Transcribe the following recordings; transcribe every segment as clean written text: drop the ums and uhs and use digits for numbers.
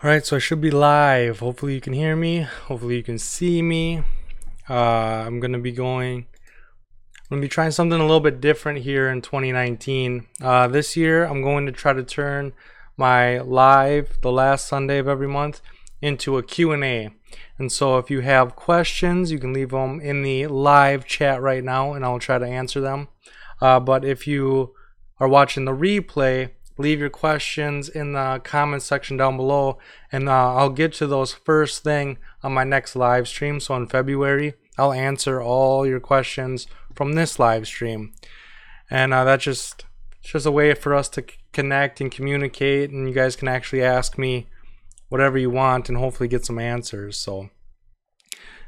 Alright, so I should be live. Hopefully you can hear me. Hopefully you can see me. I'm going to be trying something a little bit different here in 2019. This year I'm going to try to turn my live, the last Sunday of every month, into a Q&A. And so if you have questions, you can leave them in the live chat right now and I'll try to answer them. But if you are watching the replay, leave your questions in the comments section down below, and I'll get to those first thing on my next live stream. So in February, I'll answer all your questions from this live stream, and that's just a way for us to connect and communicate, and you guys can actually ask me whatever you want and hopefully get some answers. So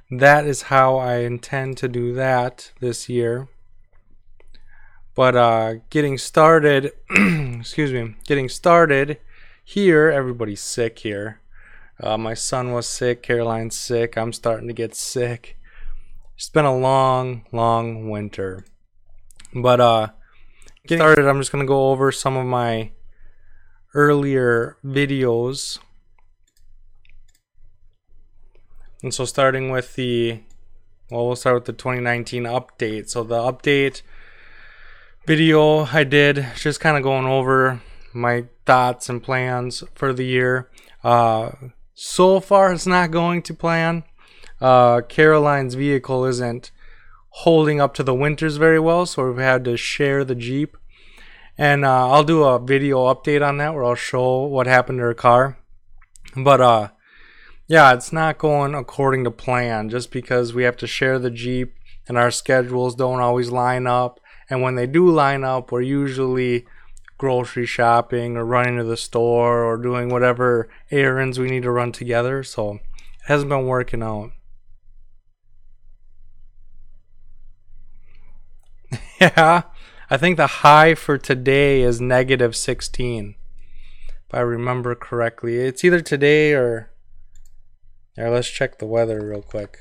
that is how I intend to do that this year. But getting started, getting started here, everybody's sick here. My son was sick, Caroline's sick, I'm starting to get sick. It's been a long winter. But getting started, I'm just going to go over some of my earlier videos. And so starting with we'll start with the 2019 update. So the update video I did, just kind of going over my thoughts and plans for the year. So far it's not going to plan. Caroline's vehicle isn't holding up to the winters very well, so we've had to share the Jeep, and I'll do a video update on that where I'll show what happened to her car. But yeah, it's not going according to plan, just because we have to share the Jeep and our schedules don't always line up. And when they do line up, we're usually grocery shopping or running to the store or doing whatever errands we need to run together. So it hasn't been working out. Yeah, I think the high for today is -16. If I remember correctly. It's either today or... Here, let's check the weather real quick.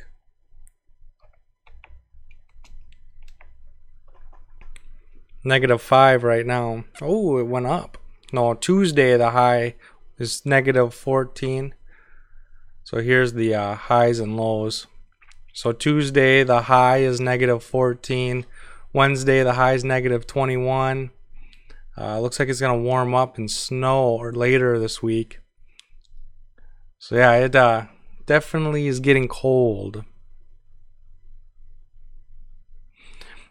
-5 right now. Oh, it went up. No, Tuesday the high is -14. So here's the highs and lows. So Tuesday the high is -14. Wednesday the high is -21. Looks like it's gonna warm up and snow or later this week. So yeah, it definitely is getting cold.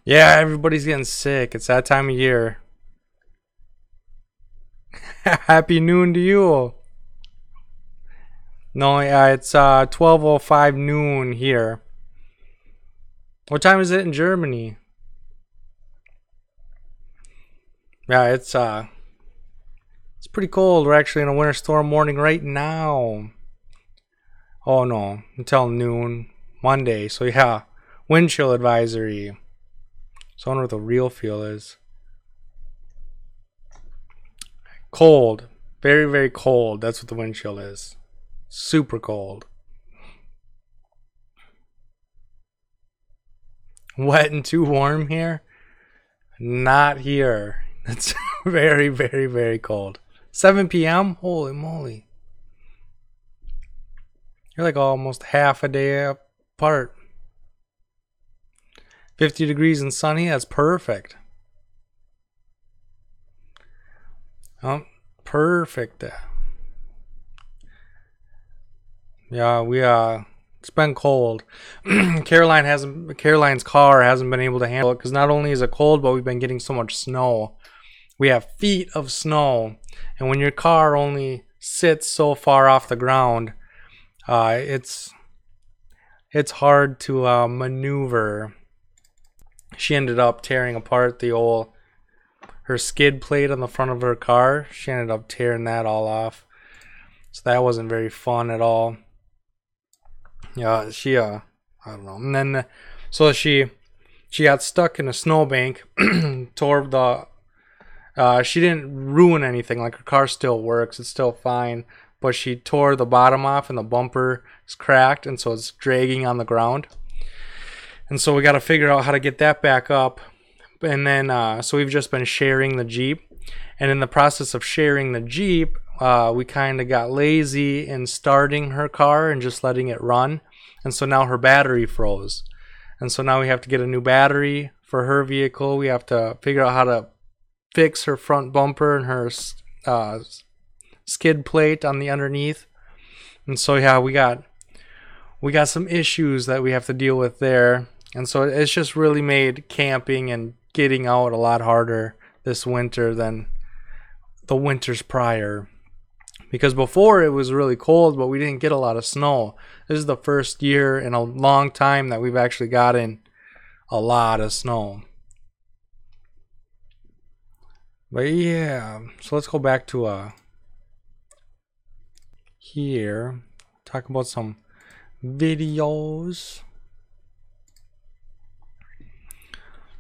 Yeah, everybody's getting sick. It's that time of year. Happy noon to you. No, yeah, it's 12:05 noon here. What time is it in Germany? Yeah, it's pretty cold. We're actually in a winter storm warning right now. Oh no, until noon Monday. So yeah, wind chill advisory. So I wonder what the real feel is. Cold. Very cold. That's what the wind chill is. Super cold. Wet and too warm here? Not here. It's very cold. 7 p.m.? Holy moly. You're like almost half a day apart. 50 degrees and sunny, that's perfect. Oh, perfect. Yeah, it's been cold. Caroline's car hasn't been able to handle it because not only is it cold, but we've been getting so much snow. We have feet of snow, and when your car only sits so far off the ground, it's hard to maneuver. She ended up tearing apart her skid plate on the front of her car. She ended up tearing that all off. So that wasn't very fun at all. Yeah, I don't know. And then, so she got stuck in a snowbank, she didn't ruin anything. Like, her car still works. It's still fine. But she tore the bottom off and the bumper is cracked. And so it's dragging on the ground. And so we got to figure out how to get that back up. And then, so we've just been sharing the Jeep. And in the process of sharing the Jeep, we kind of got lazy in starting her car and just letting it run. And so now her battery froze. And so now we have to get a new battery for her vehicle. We have to figure out how to fix her front bumper and her skid plate on the underneath. And so yeah, we got some issues that we have to deal with there. And so it's just really made camping and getting out a lot harder this winter than the winters prior. Because before it was really cold, but we didn't get a lot of snow. This is the first year in a long time that we've actually gotten a lot of snow. But yeah, so let's go back to here. Talk about some videos.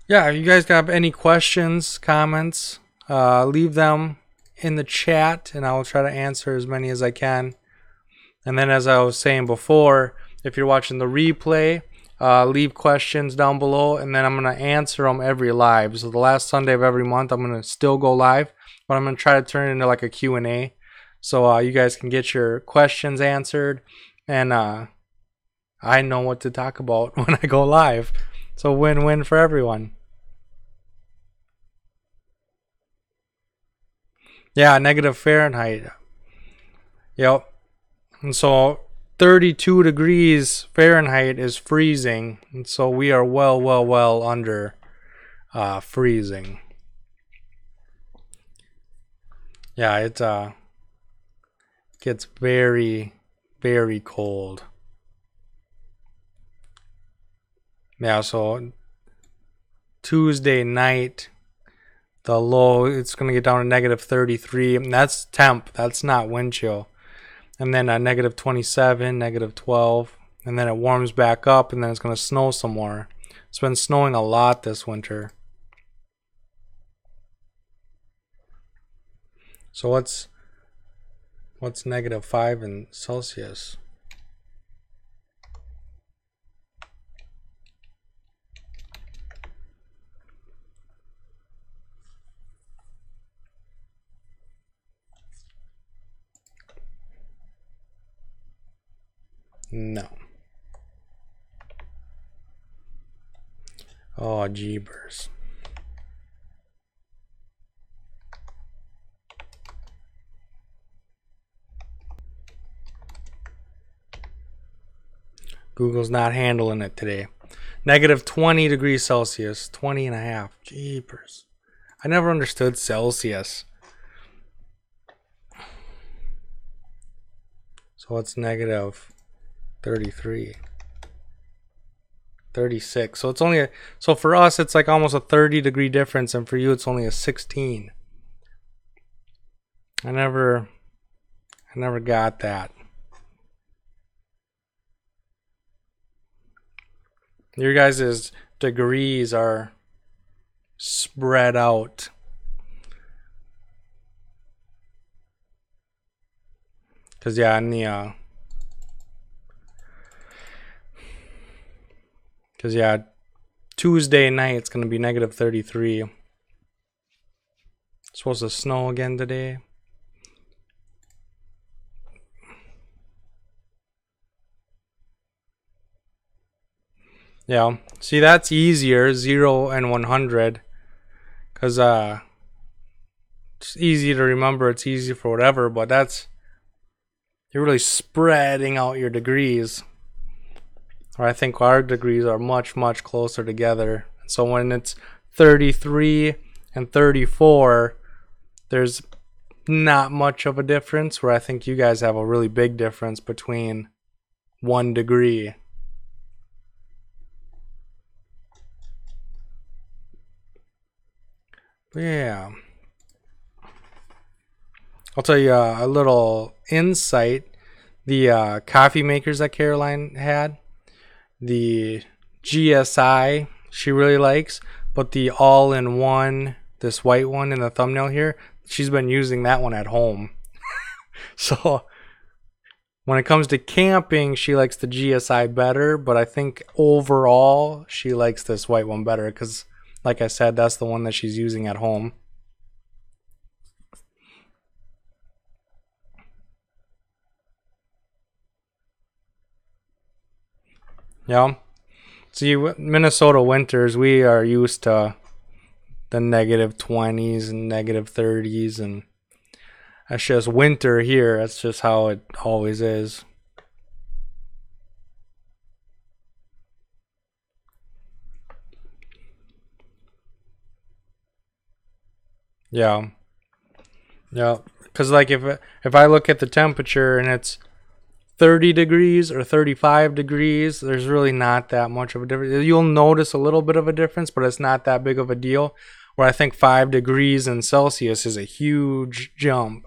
Yeah, if you guys got any questions, comments, leave them in the chat and I will try to answer as many as I can. And then as I was saying before, if you're watching the replay, leave questions down below and then I'm going to answer them every live. So the last Sunday of every month I'm going to still go live, but I'm going to try to turn it into like a Q&A. So you guys can get your questions answered and I know what to talk about when I go live. So win-win for everyone. Yeah, negative Fahrenheit. Yep. And so 32 degrees Fahrenheit is freezing. And so we are well under freezing. Yeah, it gets very cold. Yeah, so Tuesday night, the low, it's going to get down to negative 33. And that's temp. That's not wind chill. And then negative 27, negative 12. And then it warms back up and then it's going to snow some more. It's been snowing a lot this winter. So what's negative 5 in Celsius? No. Oh, jeebers. Google's not handling it today. Negative 20 degrees Celsius. 20 and a half. Jeepers. I never understood Celsius. So what's negative 33? 36. So it's only so for us it's like almost a 30-degree difference, and for you it's only a 16. I never got that. Your guys' degrees are spread out. Cause yeah, in the Because, yeah, Tuesday night it's going to be negative 33. It's supposed to snow again today. Yeah, see, that's easier, 0 and 100. Because it's easy to remember, it's easy for whatever, but you're really spreading out your degrees. Or I think our degrees are much closer together. So when it's 33 and 34, there's not much of a difference, where I think you guys have a really big difference between 1 degree. But yeah. I'll tell you a little insight. The coffee makers that Caroline had, the GSI she really likes, but the all-in-one, this white one in the thumbnail here, she's been using that one at home. So when it comes to camping, she likes the GSI better, but I think overall she likes this white one better because, like I said, that's the one that she's using at home. Yeah. See, Minnesota winters, we are used to the -20s and -30s, and that's just winter here. That's just how it always is. Yeah. Yeah. Because like if I look at the temperature and it's 30 degrees or 35 degrees, there's really not that much of a difference. You'll notice a little bit of a difference, but it's not that big of a deal. Where I think 5 degrees in Celsius is a huge jump.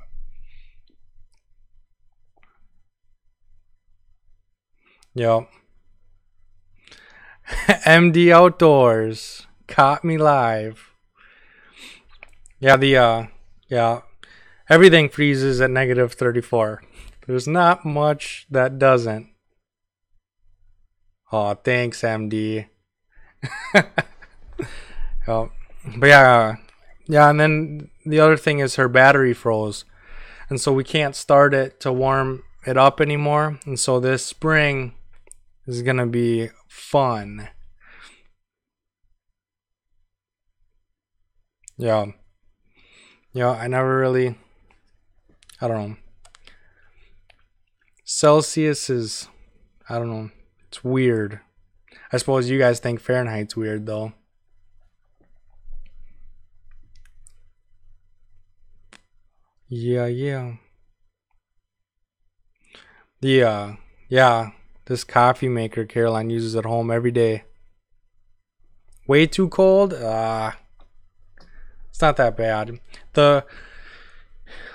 Yep. MD Outdoors caught me live. Yeah, yeah, everything freezes at -34. There's not much that doesn't. Oh, thanks, MD. Oh, but yeah, and then the other thing is her battery froze, and so we can't start it to warm it up anymore. And so this spring is gonna be fun. Yeah, yeah. I never really. I don't know. Celsius is. I don't know. It's weird. I suppose you guys think Fahrenheit's weird though. Yeah, yeah. The yeah, this coffee maker Caroline uses at home every day. Way too cold? It's not that bad. The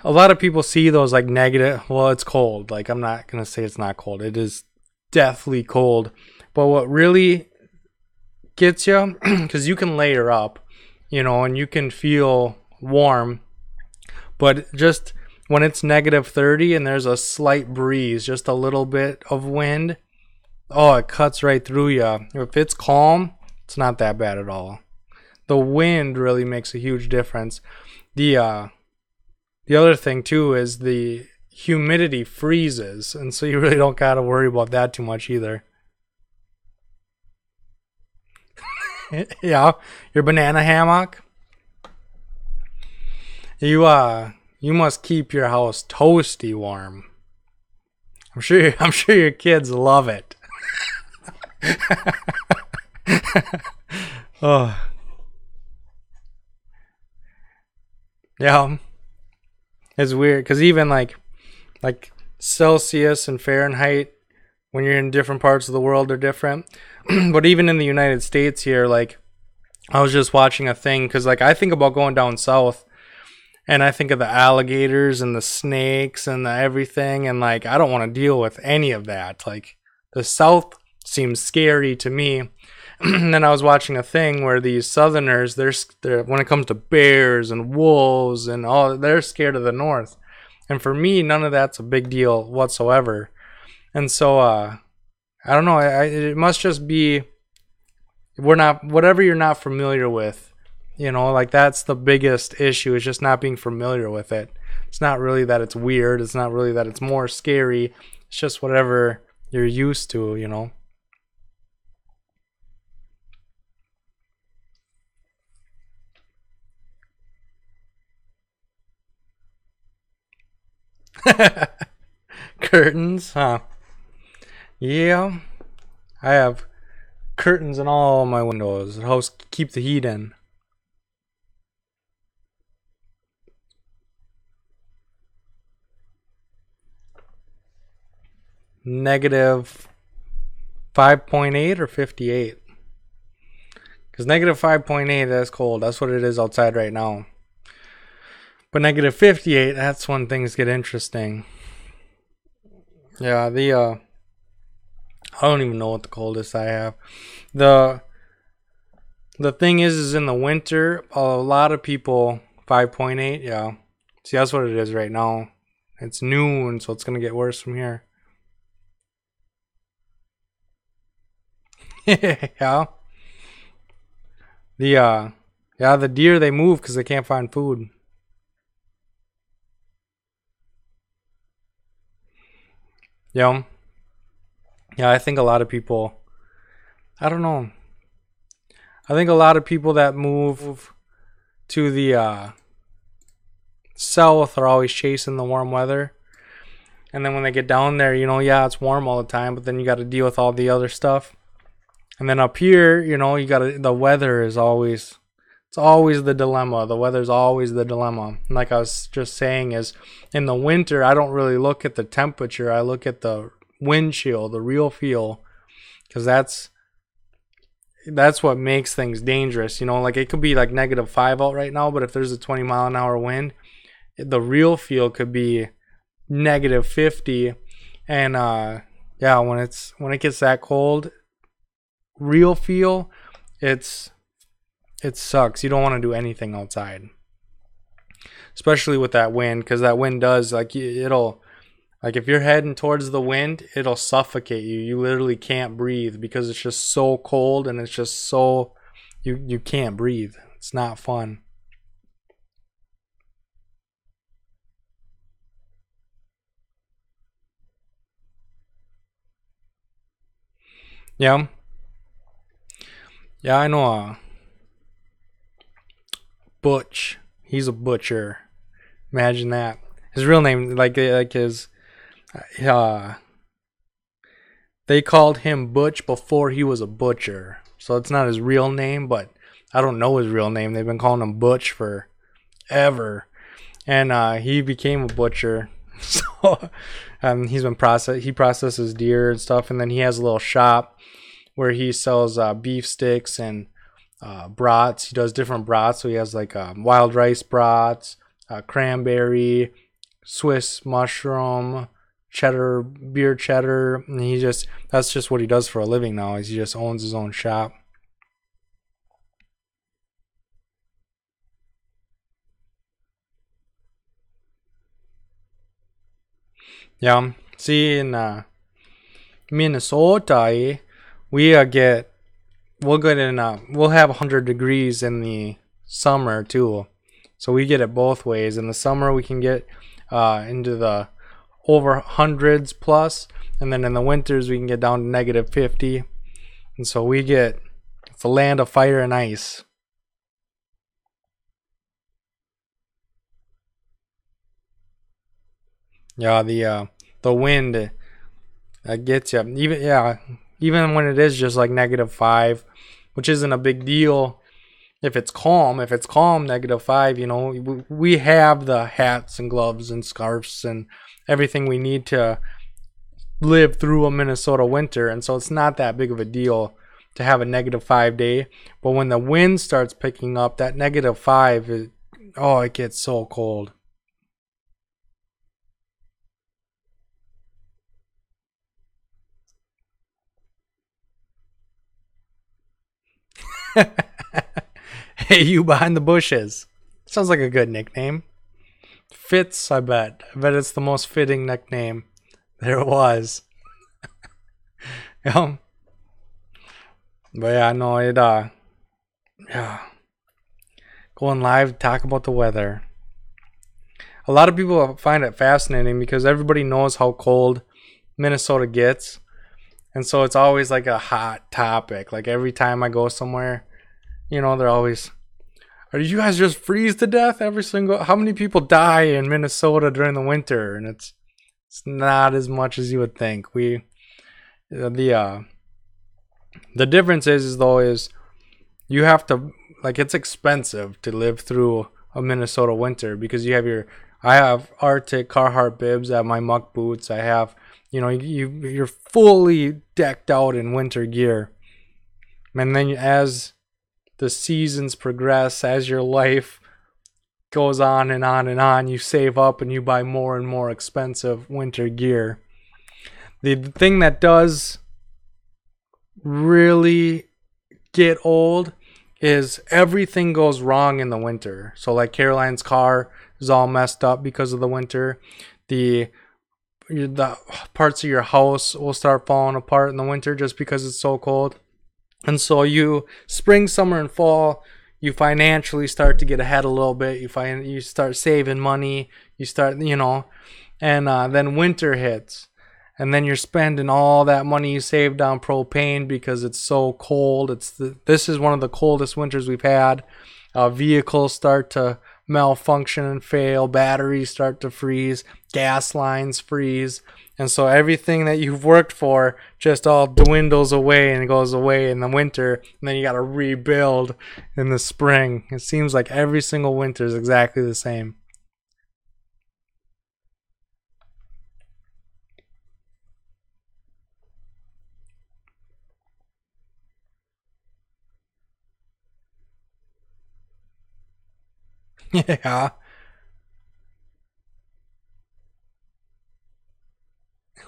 A lot of people see those like negative. Well, it's cold. Like I'm not gonna say it's not cold. It is deathly cold. But what really gets you, because you can layer up, and you can feel warm. But just when it's -30 and there's a slight breeze, just a little bit of wind, oh, it cuts right through you. If it's calm, it's not that bad at all. The wind really makes a huge difference. The other thing too is the humidity freezes, and so you really don't gotta worry about that too much either. Yeah, your banana hammock. You must keep your house toasty warm. I'm sure your kids love it. Oh, yeah. It's weird because even like Celsius and Fahrenheit, when you're in different parts of the world, are different. But even in the United States here, like I was just watching a thing because like I think about going down south, and I think of the alligators and the snakes and the everything, and like I don't want to deal with any of that. Like the South seems scary to me. And then I was watching a thing where these Southerners, they're when it comes to bears and wolves and all, they're scared of the North. And for me, none of that's a big deal whatsoever. And so I don't know. It must just be we're not whatever you're not familiar with. Like that's the biggest issue is just not being familiar with it. It's not really that it's weird. It's not really that it's more scary. It's just whatever you're used to. Curtains, huh? Yeah, I have curtains in all my windows. It helps keep the heat in. -5.8 or 58? Because -5.8, that's cold. That's what it is outside right now. But -58, that's when things get interesting. Yeah, I don't even know what the coldest I have. The the thing is in the winter, a lot of people 5.8, yeah. See, that's what it is right now. It's noon, so it's gonna get worse from here. Yeah. The deer they move because they can't find food. Yeah. Yeah, I think a lot of people I don't know. I think a lot of people that move to the south are always chasing the warm weather. And then when they get down there, yeah, it's warm all the time, but then you got to deal with all the other stuff. And then up here, the weather is always, it's always the dilemma. The weather's always the dilemma. And like I was just saying, is in the winter, I don't really look at the temperature. I look at the wind chill, the real feel, because that's what makes things dangerous. Like it could be like -5 out right now, but if there's a 20-mile-an-hour wind, the real feel could be -50. And yeah, when it gets that cold, real feel, it sucks. You don't want to do anything outside, especially with that wind, because that wind does, like, it'll, like, if you're heading towards the wind, it'll suffocate you. You literally can't breathe because it's just so cold, and it's just so, you can't breathe. It's not fun. Yeah. Yeah, I know Butch. He's a butcher. Imagine that. His real name, like his, they called him Butch before he was a butcher. So it's not his real name, but I don't know his real name. They've been calling him Butch for ever. And he became a butcher. So he processes deer and stuff, and then he has a little shop where he sells beef sticks and brats. He does different brats. So he has like wild rice brats, cranberry, Swiss mushroom, cheddar, beer cheddar. And that's just what he does for a living now. He just owns his own shop. Yeah. See, in Minnesota, we we'll have 100 degrees in the summer too. So we get it both ways. In the summer, we can get into the over hundreds plus, and then in the winters, we can get down to -50. And so it's a land of fire and ice. Yeah, the wind that gets you. Even when it is just like -5, which isn't a big deal if it's calm. If it's calm, -5, we have the hats and gloves and scarves and everything we need to live through a Minnesota winter. And so it's not that big of a deal to have a -5 day. But when the wind starts picking up, that -5, it gets so cold. Hey, you behind the bushes. Sounds like a good nickname. Fits, I bet. I bet it's the most fitting nickname there was. Yeah. But yeah, no, yeah. Going live to talk about the weather. A lot of people find it fascinating because everybody knows how cold Minnesota gets. And so it's always like a hot topic. Like every time I go somewhere, they're always, are you guys just freeze to death how many people die in Minnesota during the winter? And it's not as much as you would think. The difference is you have to, like, it's expensive to live through a Minnesota winter because I have Arctic Carhartt bibs, I have my muck boots, I have, you're fully decked out in winter gear. And then as the seasons progress, as your life goes on and on and on, you save up and you buy more and more expensive winter gear. The thing that does really get old is everything goes wrong in the winter. So like Caroline's car is all messed up because of the winter. The parts of your house will start falling apart in the winter just because it's so cold. And so spring, summer, and fall, you financially start to get ahead a little bit. You start saving money. You start, and then winter hits. and then you're spending all that money you saved on propane because it's so cold. This is one of the coldest winters we've had. Vehicles start to malfunction and fail, batteries start to freeze, gas lines freeze, and so everything that you've worked for just all dwindles away and goes away in the winter, and then you got to rebuild in the spring. It seems like every single winter is exactly the same. Yeah.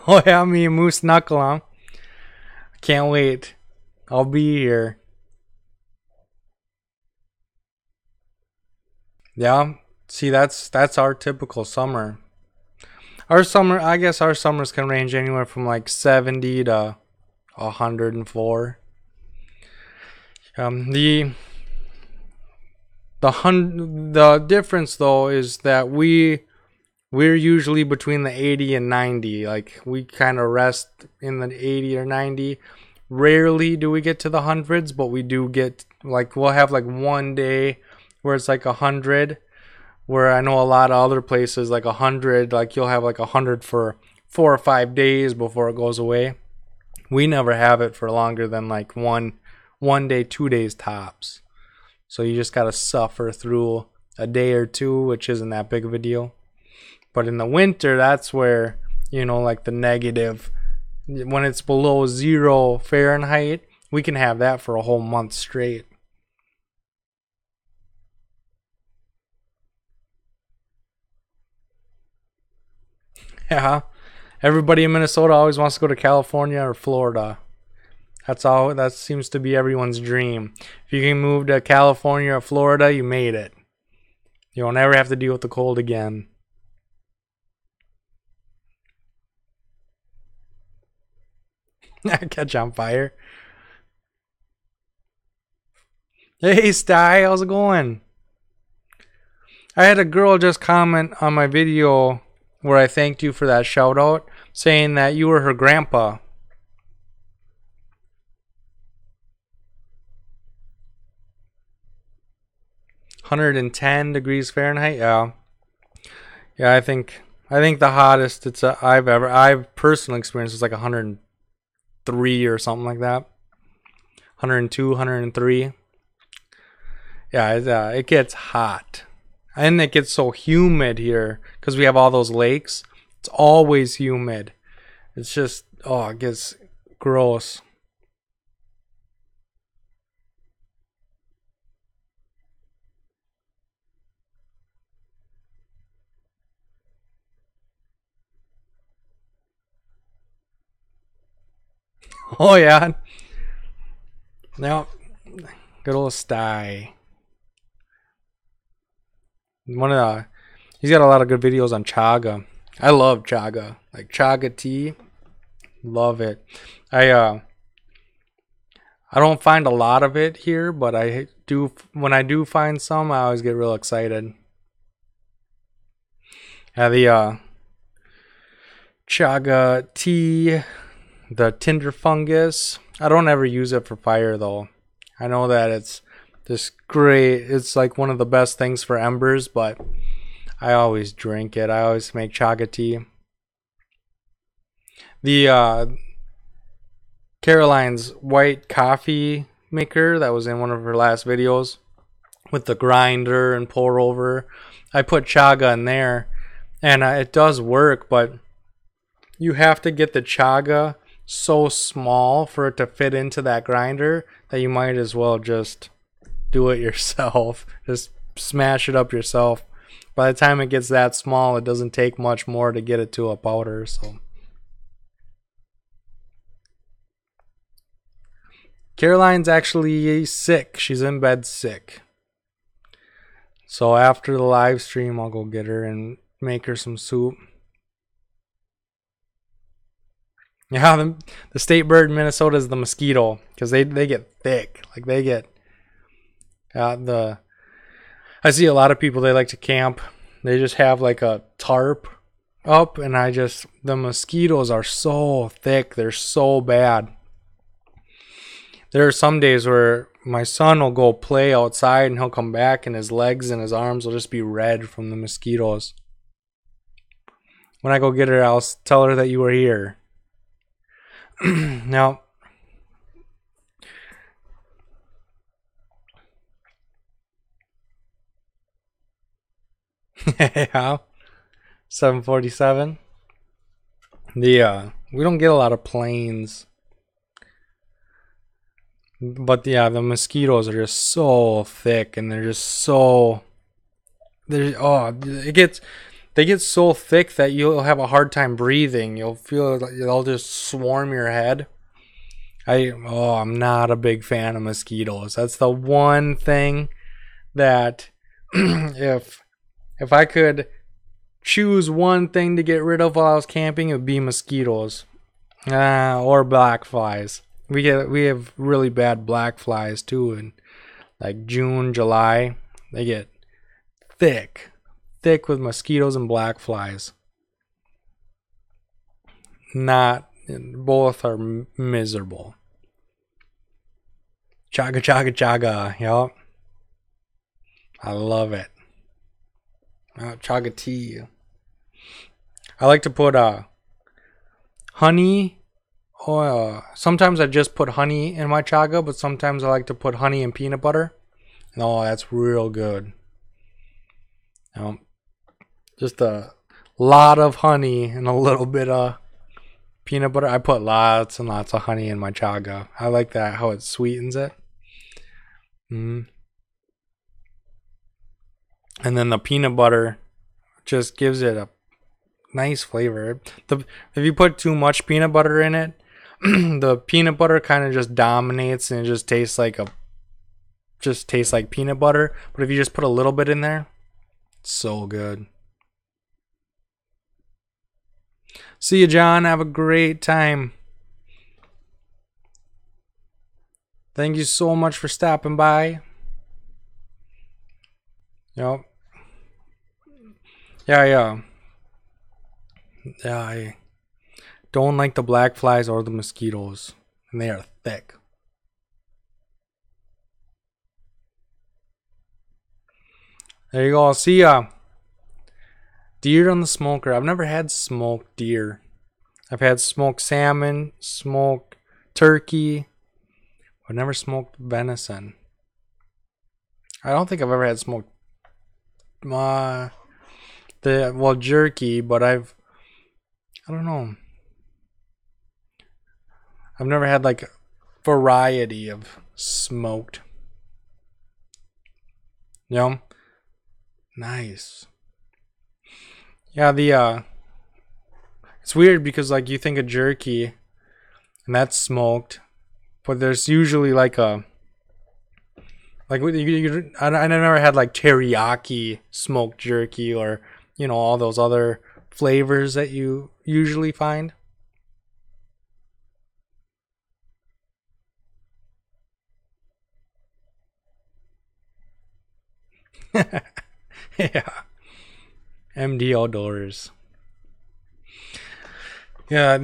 Oh yeah, me and Moose Knuckle, huh? Can't wait. I'll be here. Yeah. See, that's our typical summer. Our summer, I guess our summers can range anywhere from like 70 to 104. The difference though is that we're usually between the 80 and 90. Like we kind of rest in the 80 or 90. Rarely do we get to the hundreds, but we do get, like, we'll have like one day where it's like 100. Where I know a lot of other places, like 100, like you'll have like 100 for 4 or 5 days before it goes away. We never have it for longer than like one day, 2 days tops. So you just gotta suffer through a day or two, which isn't that big of a deal. But in the winter, that's where, like the negative, when it's below 0 Fahrenheit, we can have that for a whole month straight. Yeah, everybody in Minnesota always wants to go to California or Florida. That seems to be everyone's dream. If you can move to California or Florida, you made it. You won't ever have to deal with the cold again. Catch on fire. Hey Sty, how's it going? I had a girl just comment on my video where I thanked you for that shout out, saying that you were her grandpa. 110 degrees Fahrenheit. Yeah, I think the hottest I've personally experienced is like 103 or something like that. 102, 103. Yeah, it gets hot. And it gets so humid here because we have all those lakes. It's always humid. It's just, it gets gross. Oh yeah. Now, good old Sty. He's got a lot of good videos on chaga. I love chaga, like chaga tea. Love it. I don't find a lot of it here, but I do. When I do find some, I always get real excited. The chaga tea, the tinder fungus. I don't ever use it for fire though. I know that it's this great. It's like one of the best things for embers, but I always drink it. I always make chaga tea. The Caroline's white coffee maker that was in one of her last videos with the grinder and pour over. I put chaga in there, and it does work, but you have to get the chaga so small for it to fit into that grinder that you might as well just do it yourself. Just smash it up yourself. By the time it gets that small, it doesn't take much more to get it to a powder. So Caroline's actually sick. She's in bed sick. So after the live stream, I'll go get her and make her some soup. Yeah, the state bird in Minnesota is the mosquito because they get thick. Like they get I see a lot of people, they like to camp. They just have like a tarp up, and the mosquitoes are so thick. They're so bad. There are some days where my son will go play outside and he'll come back and his legs and his arms will just be red from the mosquitoes. When I go get her, I'll tell her that you were here. Now, yeah, 747. We don't get a lot of planes. But yeah, the mosquitoes are just so thick, and they're just so they get so thick that you'll have a hard time breathing. You'll feel like they'll just swarm your head. I'm not a big fan of mosquitoes. That's the one thing that if I could choose one thing to get rid of while I was camping, it would be mosquitoes. Or black flies. We have really bad black flies too, in like June, July. They get thick with mosquitoes and black flies. Both are miserable. Chaga chaga chaga, yup. I love it. Chaga tea. I like to put honey. Sometimes I just put honey in my chaga, but sometimes I like to put honey and peanut butter. Oh, that's real good. Just a lot of honey and a little bit of peanut butter. I put lots and lots of honey in my chaga. I like that, how it sweetens it. And then the peanut butter just gives it a nice flavor. If you put too much peanut butter in it, the peanut butter kind of just dominates and it just tastes like peanut butter. But if you just put a little bit in there, it's so good. See you, John. Have a great time. Thank you so much for stopping by. Yep. Yeah, I don't like the black flies or the mosquitoes. And they are thick. There you go. I'll see ya. Deer on the smoker. I've never had smoked deer. I've had smoked salmon, smoked turkey. I've never smoked venison. I don't think I've ever had smoked jerky, but I don't know. I've never had like a variety of smoked. Nice. Yeah, it's weird because like you think of jerky and that's smoked, but there's usually like I never had like teriyaki smoked jerky or all those other flavors that you usually find. Yeah. MD Outdoors. Yeah,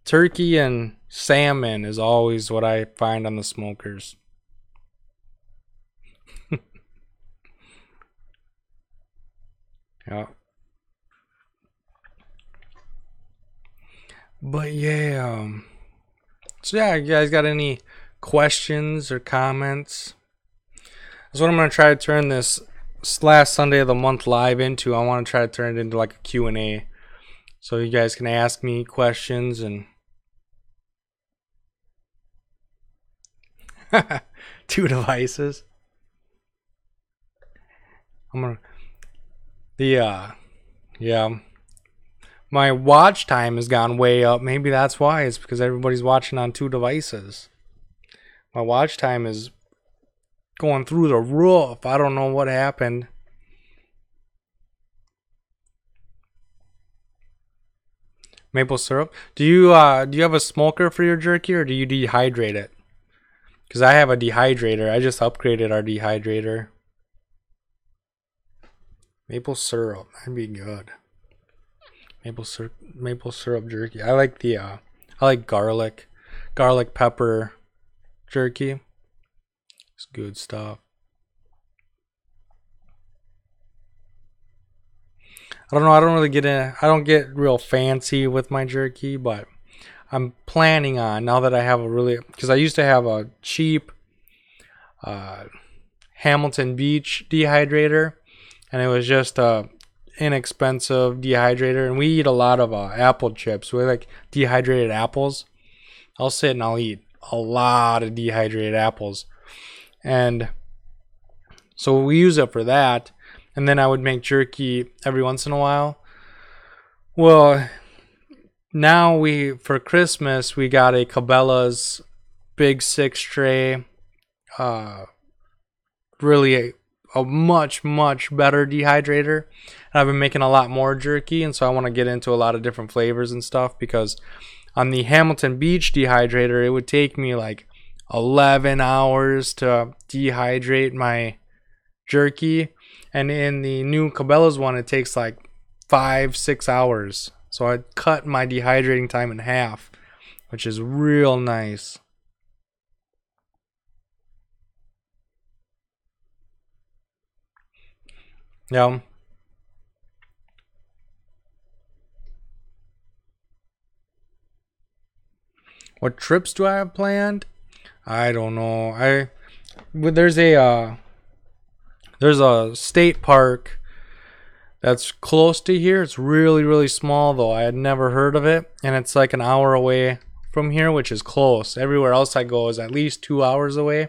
turkey and salmon is always what I find on the smokers. Yeah. But yeah. So yeah, you guys got any questions or comments? That's what I'm going to try to turn this last Sunday of the month live into. I want to try to turn it into like a Q&A. So you guys can ask me questions and 2 devices. My watch time has gone way up. Maybe that's why. It's because everybody's watching on 2 devices. My watch time is going through the roof. I don't know what happened. Maple syrup. Do you have a smoker for your jerky, or do you dehydrate it? Because I have a dehydrator. I just upgraded our dehydrator. Maple syrup. That'd be good. Maple syrup jerky. I like the I like garlic pepper jerky. It's good stuff. I don't know, I don't get real fancy with my jerky, but I'm planning on, now that I have because I used to have a cheap Hamilton Beach dehydrator, and it was just a inexpensive dehydrator, and we eat a lot of apple chips. We like dehydrated apples. I'll sit and I'll eat a lot of dehydrated apples, and so we use it for that. And then I would make jerky every once in a while. Well, now for Christmas we got a Cabela's big 6 tray, really a much better dehydrator. And I've been making a lot more jerky, and so I want to get into a lot of different flavors and stuff, because on the Hamilton Beach dehydrator it would take me like 11 hours to dehydrate my jerky, and in the new Cabela's one it takes like 5-6 hours. So I cut my dehydrating time in half, which is real nice. Yeah. What trips do I have planned? I don't know. There's a state park that's close to here. It's really small though. I had never heard of it, and it's like an hour away from here, which is close. Everywhere else I go is at least 2 hours away.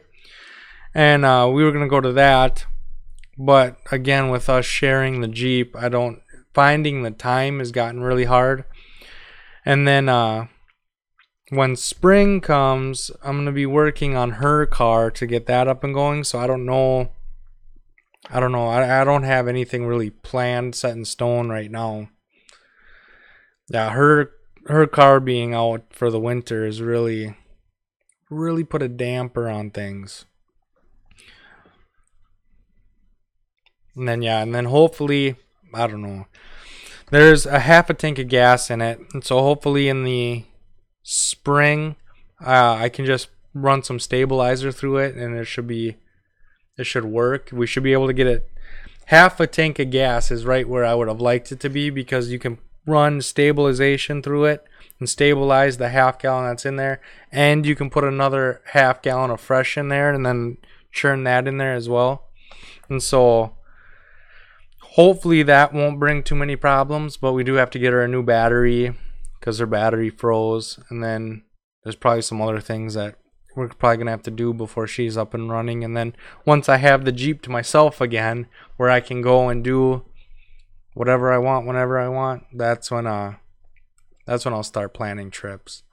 And we were gonna go to that, but again, with us sharing the Jeep, finding the time has gotten really hard. And then when spring comes, I'm gonna be working on her car to get that up and going. So I don't know. I don't have anything really planned, set in stone right now. Yeah, her car being out for the winter is really put a damper on things. And then hopefully, I don't know. There's a half a tank of gas in it, and so hopefully in the spring, I can just run some stabilizer through it, and it should work. We should be able to get it. Half a tank of gas is right where I would have liked it to be, because you can run stabilization through it and stabilize the half gallon that's in there, and you can put another half gallon of fresh in there and then churn that in there as well. And so hopefully that won't bring too many problems, but we do have to get her a new battery because her battery froze, and then there's probably some other things that we're probably going to have to do before she's up and running. And then once I have the Jeep to myself again, where I can go and do whatever I want whenever I want, that's when I'll start planning trips.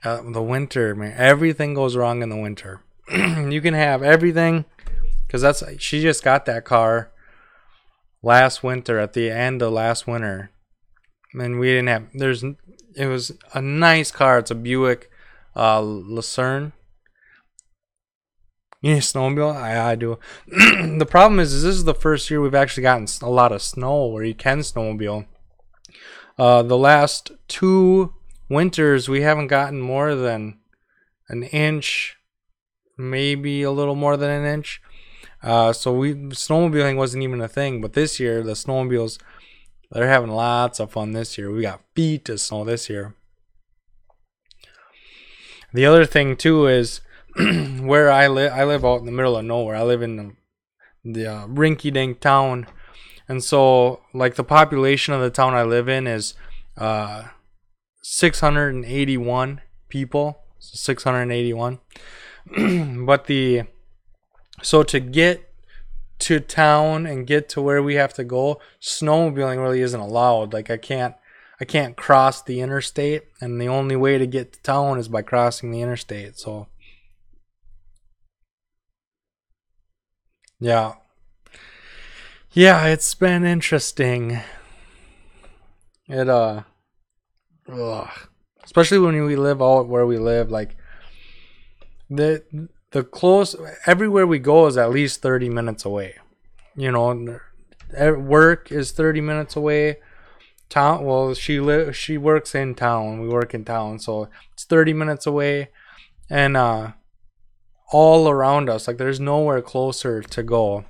The winter, man, everything goes wrong in the winter. You can have everything, because she just got that car last winter, at the end of last winter, and we didn't have. It was a nice car. It's a Buick Lucerne. You need a snowmobile? I do. The problem is this is the first year we've actually gotten a lot of snow where you can snowmobile. The last 2 winters we haven't gotten more than an inch, maybe a little more than an inch. So snowmobiling wasn't even a thing. But this year, the snowmobiles, they're having lots of fun this year. We got feet of snow this year. The other thing too is where I live out in the middle of nowhere. I live in the rinky-dink town, and so like the population of the town I live in is 681 people. 681. But so to get to town and get to where we have to go, snowmobiling really isn't allowed. Like I can't cross the interstate, and the only way to get to town is by crossing the interstate. So yeah, it's been interesting. Especially when we live out where we live, like the close, everywhere we go is at least 30 minutes away. you know, work is 30 minutes away. Town, well, she works in town. We work in town, so it's 30 minutes away, and all around us, like there's nowhere closer to go.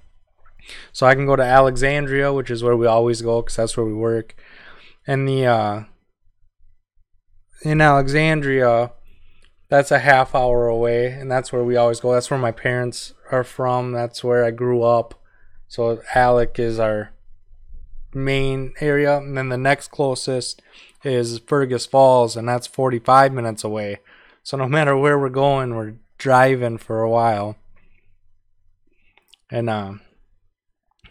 So I can go to Alexandria, which is where we always go because that's where we work. And the in Alexandria, that's a half hour away, and that's where we always go. That's where my parents are from. That's where I grew up. So Alec is our main area, and then the next closest is Fergus Falls, and that's 45 minutes away. So no matter where we're going, we're driving for a while. And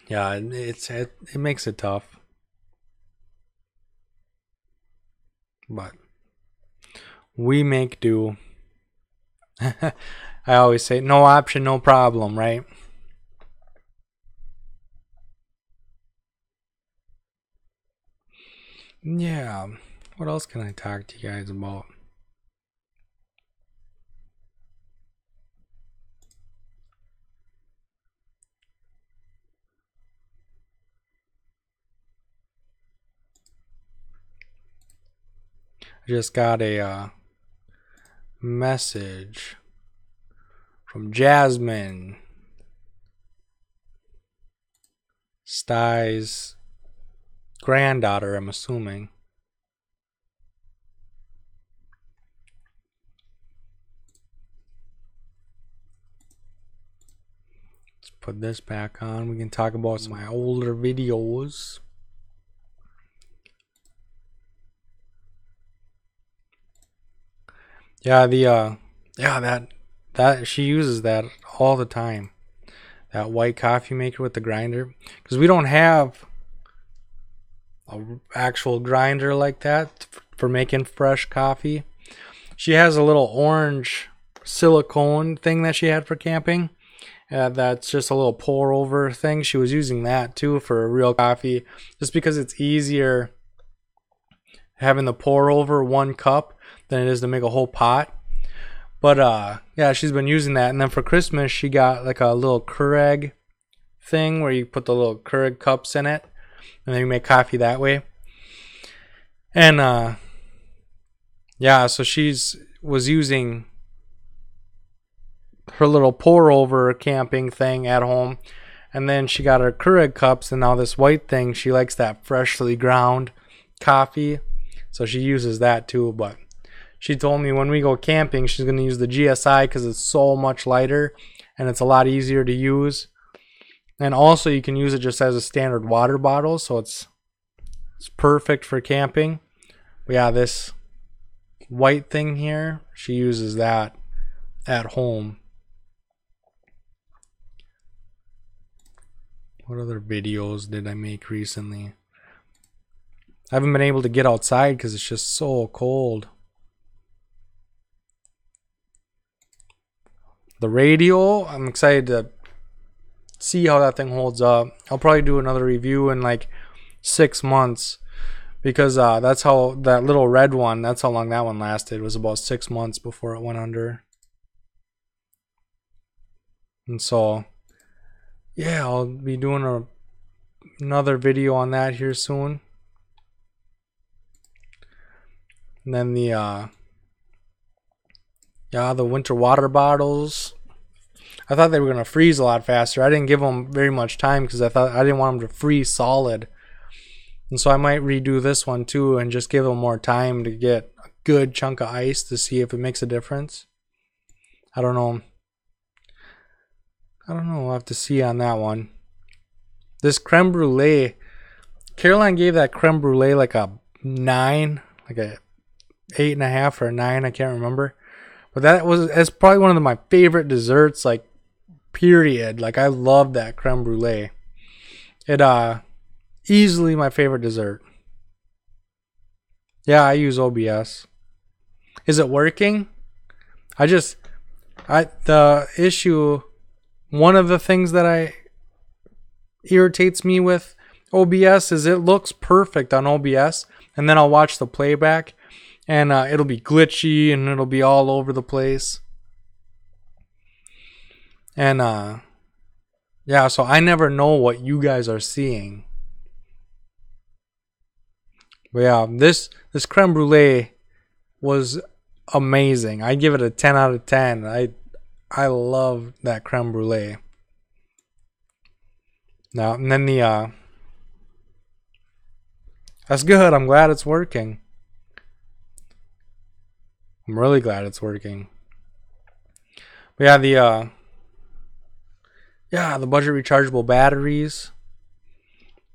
yeah, it makes it tough. But we make do. I always say no option, no problem, right? Yeah. What else can I talk to you guys about? I just got a message from Jasmine Stye's granddaughter, I'm assuming. Let's put this back on. We can talk about some of my older videos. Yeah, that she uses that all the time. That white coffee maker with the grinder, because we don't have an actual grinder like that for making fresh coffee. She has a little orange silicone thing that she had for camping. That's just a little pour over thing. She was using that too for real coffee, just because it's easier having the pour over one cup than it is to make a whole pot. But yeah, she's been using that. And then for Christmas, she got like a little Keurig thing where you put the little Keurig cups in it, and then you make coffee that way. And yeah, so was using her little pour over camping thing at home, and then she got her Keurig cups, and now this white thing, she likes that freshly ground coffee, so she uses that too. But she told me when we go camping, she's going to use the GSI because it's so much lighter and it's a lot easier to use. And also you can use it just as a standard water bottle, so it's perfect for camping. But yeah, this white thing here, she uses that at home. What other videos did I make recently? I haven't been able to get outside because it's just so cold. The radio, I'm excited to see how that thing holds up. I'll probably do another review in like 6 months, because that's how that little red one, that's how long that one lasted. It was about 6 months before it went under. And so yeah, I'll be doing another video on that here soon. And then the winter water bottles, I thought they were going to freeze a lot faster. I didn't give them very much time because I didn't want them to freeze solid. And so I might redo this one too and just give them more time to get a good chunk of ice to see if it makes a difference. I don't know. We'll have to see on that one. This creme brulee, Caroline gave that creme brulee like a 9, like a 8.5 or a 9, I can't remember. But that's probably one of my favorite desserts, like, period. Like, I love that creme brulee. It easily my favorite dessert. Yeah, I use OBS. Is it working? The issue, one of the things that irritates me with OBS is it looks perfect on OBS, and then I'll watch the playback and it'll be glitchy and it'll be all over the place. And Yeah, so I never know what you guys are seeing. But yeah, this creme brulee was amazing. I give it a 10 out of 10. I love that creme brulee. Now and then that's good. I'm glad it's working. I'm really glad it's working. But yeah, the budget rechargeable batteries.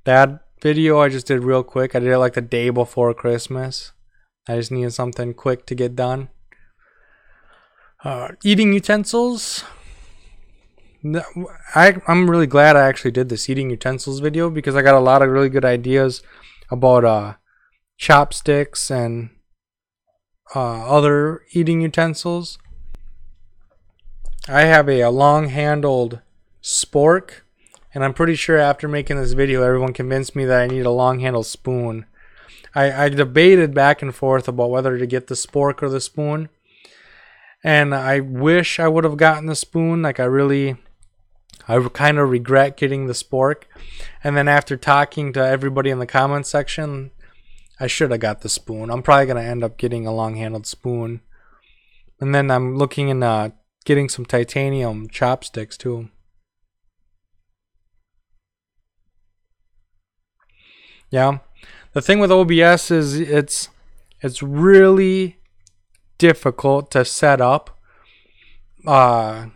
That video I just did real quick. I did it like the day before Christmas. I just needed something quick to get done. Eating utensils. I'm really glad I actually did this eating utensils video because I got a lot of really good ideas about chopsticks and other eating utensils. I have a long-handled spork, and I'm pretty sure after making this video, everyone convinced me that I need a long-handled spoon. I debated back and forth about whether to get the spork or the spoon, and I wish I would have gotten the spoon. Like I kind of regret getting the spork, and then after talking to everybody in the comments section, I should have got the spoon. I'm probably going to end up getting a long-handled spoon, and then I'm looking in getting some titanium chopsticks too. Yeah, the thing with OBS is it's really difficult to set up. But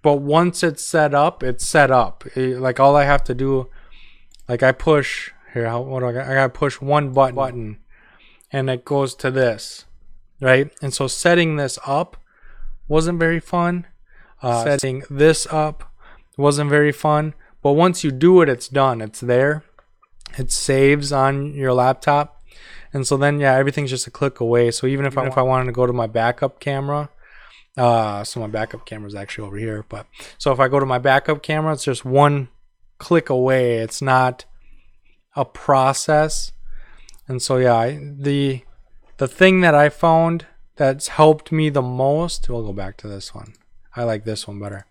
once it's set up, it's set up. Like all I have to do, like I push here. What do I got? I gotta push one button, and it goes to this, right? And so setting this up wasn't very fun. Setting this up wasn't very fun. But once you do it, it's done. It's there. It saves on your laptop, and so then yeah, everything's just a click away. So even if I wanted to go to my backup camera, so my backup camera is actually over here, but so if I go to my backup camera, it's just one click away. It's not a process. And so yeah, the thing that I found that's helped me the most, we'll go back to this one. I like this one better.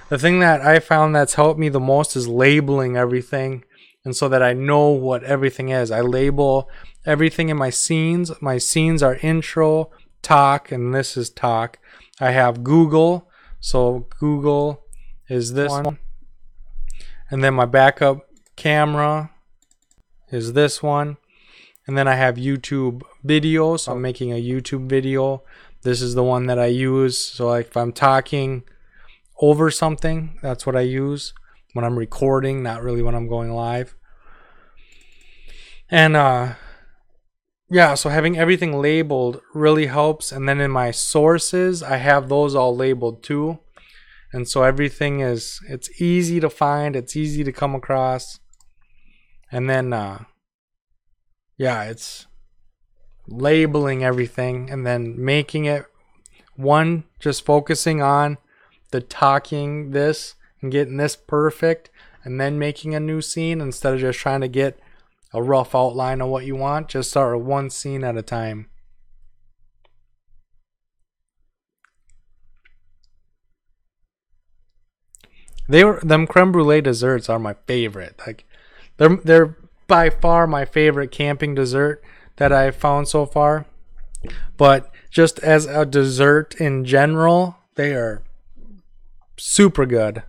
The thing that I found that's helped me the most is labeling everything. And so that I know what everything is. I label everything in my scenes. My scenes are intro, talk, and this is talk. I have Google. So Google is this one. And then my backup camera is this one. And then I have YouTube video. So I'm making a YouTube video. This is the one that I use. So like if I'm talking over something, that's what I use. When I'm recording, not really when I'm going live. And yeah, so having everything labeled really helps. And then in my sources, I have those all labeled too. And so everything it's easy to find, it's easy to come across. And then yeah, it's labeling everything and then making it one, just focusing on the talking this and getting this perfect, and then making a new scene instead of just trying to get a rough outline of what you want. Just start with one scene at a time. Them creme brulee desserts are my favorite. Like they're by far my favorite camping dessert that I've found so far. But just as a dessert in general, they are super good.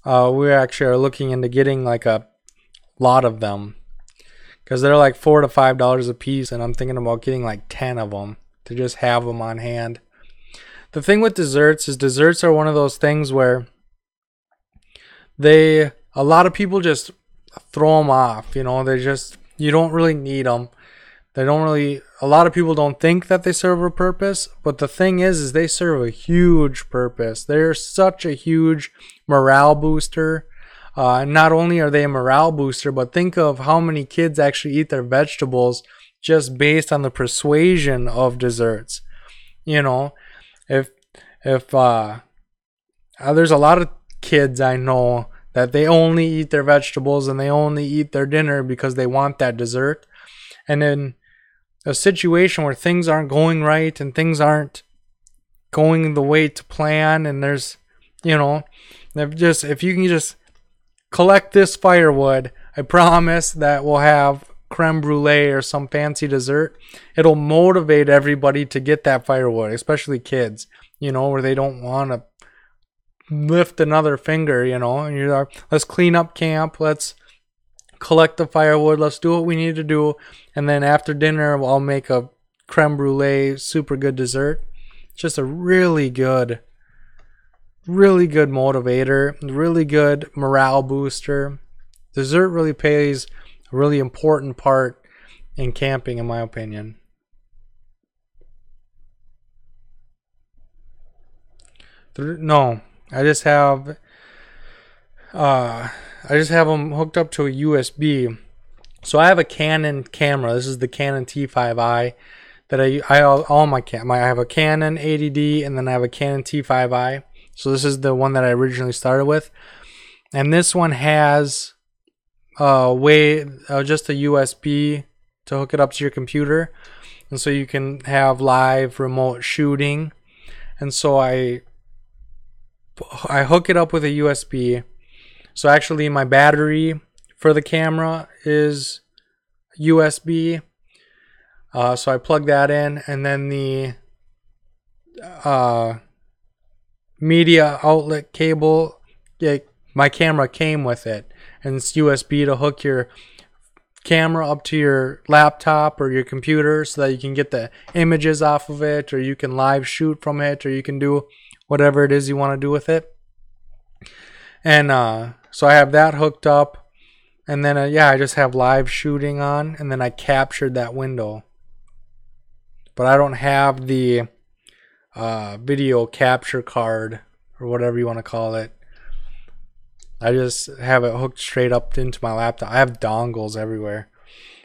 We actually are looking into getting like a lot of them because they're like $4 to $5 a piece, and I'm thinking about getting like 10 of them to just have them on hand. The thing with desserts is desserts are one of those things where a lot of people just throw them off. You know, you don't really need them. A lot of people don't think that they serve a purpose, but the thing is they serve a huge purpose. They're such a huge morale booster. Not only are they a morale booster, but think of how many kids actually eat their vegetables just based on the persuasion of desserts. You know, if there's a lot of kids I know that they only eat their vegetables and they only eat their dinner because they want that dessert. And in a situation where things aren't going right and things aren't going the way to plan, and there's, you know, If you can just collect this firewood, I promise that we'll have creme brulee or some fancy dessert. It'll motivate everybody to get that firewood, especially kids, you know, where they don't want to lift another finger, you know, and you're like, let's clean up camp, let's collect the firewood, let's do what we need to do, and then after dinner I'll make a creme brulee super good dessert. It's just a really good motivator, really good morale booster. Dessert really plays a really important part in camping, in my opinion. No, I just have them hooked up to a USB. So I have a Canon camera. This is the Canon T5i that I have a Canon 80D and then I have a Canon T5i. So this is the one that I originally started with, and this one has just a USB to hook it up to your computer, and so you can have live remote shooting. And so I hook it up with a USB. So actually my battery for the camera is USB. So I plug that in, and then the media outlet cable, my camera came with it, and it's USB to hook your camera up to your laptop or your computer so that you can get the images off of it, or you can live shoot from it, or you can do whatever it is you want to do with it. And so I have that hooked up, and then I just have live shooting on, and then I captured that window. But I don't have the video capture card or whatever you want to call it. I just have it hooked straight up into my laptop. I have dongles everywhere.